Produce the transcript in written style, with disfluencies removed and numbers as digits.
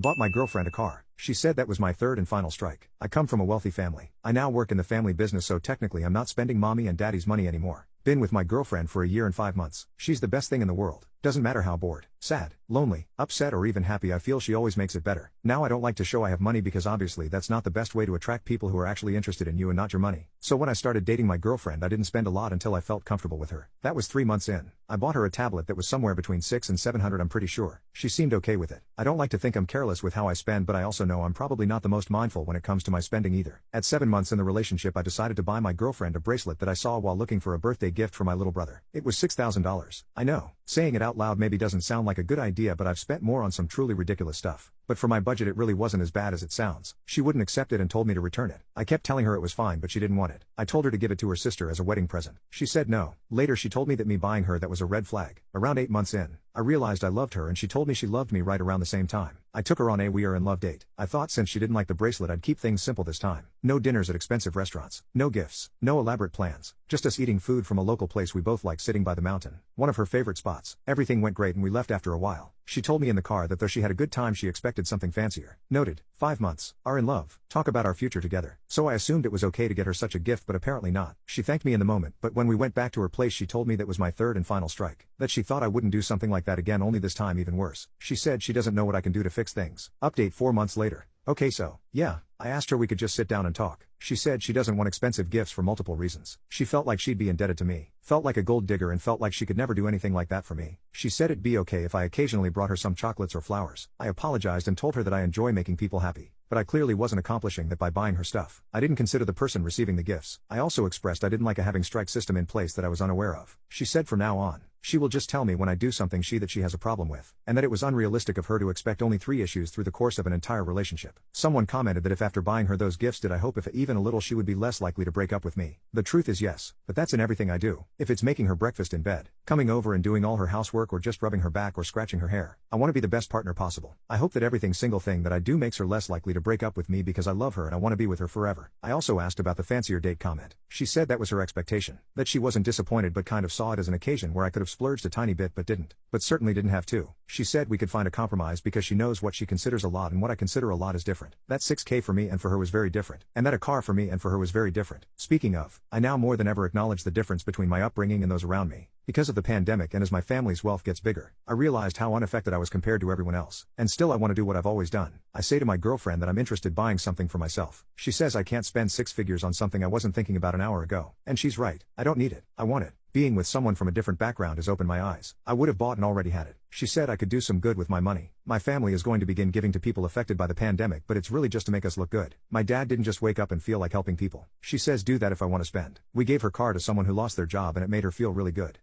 Bought my girlfriend a car. She said that was my third and final strike. I come from a wealthy family. I now work in the family business, so technically I'm not spending mommy and daddy's money anymore. Been with my girlfriend for a year and 5 months. She's the best thing in the world. Doesn't matter how bored, sad, lonely, upset or even happy I feel, she always makes it better. Now I don't like to show I have money because obviously that's not the best way to attract people who are actually interested in you and not your money. So when I started dating my girlfriend I didn't spend a lot until I felt comfortable with her. That was 3 months in. I bought her a tablet that was somewhere between $600 and $700, I'm pretty sure. She seemed okay with it. I don't like to think I'm careless with how I spend, but I also know I'm probably not the most mindful when it comes to my spending either. At 7 months in the relationship I decided to buy my girlfriend a bracelet that I saw while looking for a birthday gift for my little brother. It was $6,000. I know, saying it out loud maybe doesn't sound like a good idea, but I've spent more on some truly ridiculous stuff. But for my budget it really wasn't as bad as it sounds. She wouldn't accept it and told me to return it. I kept telling her it was fine but she didn't want it. I told her to give it to her sister as a wedding present. She said no. Later she told me that me buying her that was a red flag. Around 8 months in, I realized I loved her and she told me she loved me right around the same time. I took her on a we are in love date. I thought since she didn't like the bracelet I'd keep things simple this time. No dinners at expensive restaurants. No gifts. No elaborate plans. Just us eating food from a local place we both like sitting by the mountain. One of her favorite spots. Everything went great and we left after a while. She told me in the car that though she had a good time she expected something fancier. Noted, 5 months, are in love, talk about our future together. So I assumed it was okay to get her such a gift, but apparently not. She thanked me in the moment, but when we went back to her place she told me that was my third and final strike. That she thought I wouldn't do something like that again, only this time even worse. She said she doesn't know what I can do to fix things. Update 4 months later. Okay, so, yeah, I asked her we could just sit down and talk. She said she doesn't want expensive gifts for multiple reasons. She felt like she'd be indebted to me, felt like a gold digger and felt like she could never do anything like that for me. She said it'd be okay if I occasionally brought her some chocolates or flowers. I apologized and told her that I enjoy making people happy. But I clearly wasn't accomplishing that by buying her stuff. I didn't consider the person receiving the gifts. I also expressed I didn't like a having strike system in place that I was unaware of. She said from now on, she will just tell me when I do something that she has a problem with, and that it was unrealistic of her to expect only 3 issues through the course of an entire relationship. Someone commented that if after buying her those gifts did I hope if even a little she would be less likely to break up with me. The truth is yes, but that's in everything I do. If it's making her breakfast in bed, coming over and doing all her housework or just rubbing her back or scratching her hair, I want to be the best partner possible. I hope that every single thing that I do makes her less likely to break up with me because I love her and I want to be with her forever. I also asked about the fancier date comment. She said that was her expectation, that she wasn't disappointed but kind of saw it as an occasion where I could have splurged a tiny bit but didn't. But certainly didn't have to. She said we could find a compromise because she knows what she considers a lot and what I consider a lot is different. That 6K for me and for her was very different. And that a car for me and for her was very different. Speaking of, I now more than ever acknowledge the difference between my upbringing and those around me. Because of the pandemic and as my family's wealth gets bigger, I realized how unaffected I was compared to everyone else. And still I want to do what I've always done. I say to my girlfriend that I'm interested buying something for myself. She says I can't spend 6 figures on something I wasn't thinking about an hour ago. And she's right. I don't need it. I want it. Being with someone from a different background has opened my eyes. I would have bought and already had it. She said I could do some good with my money. My family is going to begin giving to people affected by the pandemic, but it's really just to make us look good. My dad didn't just wake up and feel like helping people. She says do that if I want to spend. We gave her car to someone who lost their job and it made her feel really good.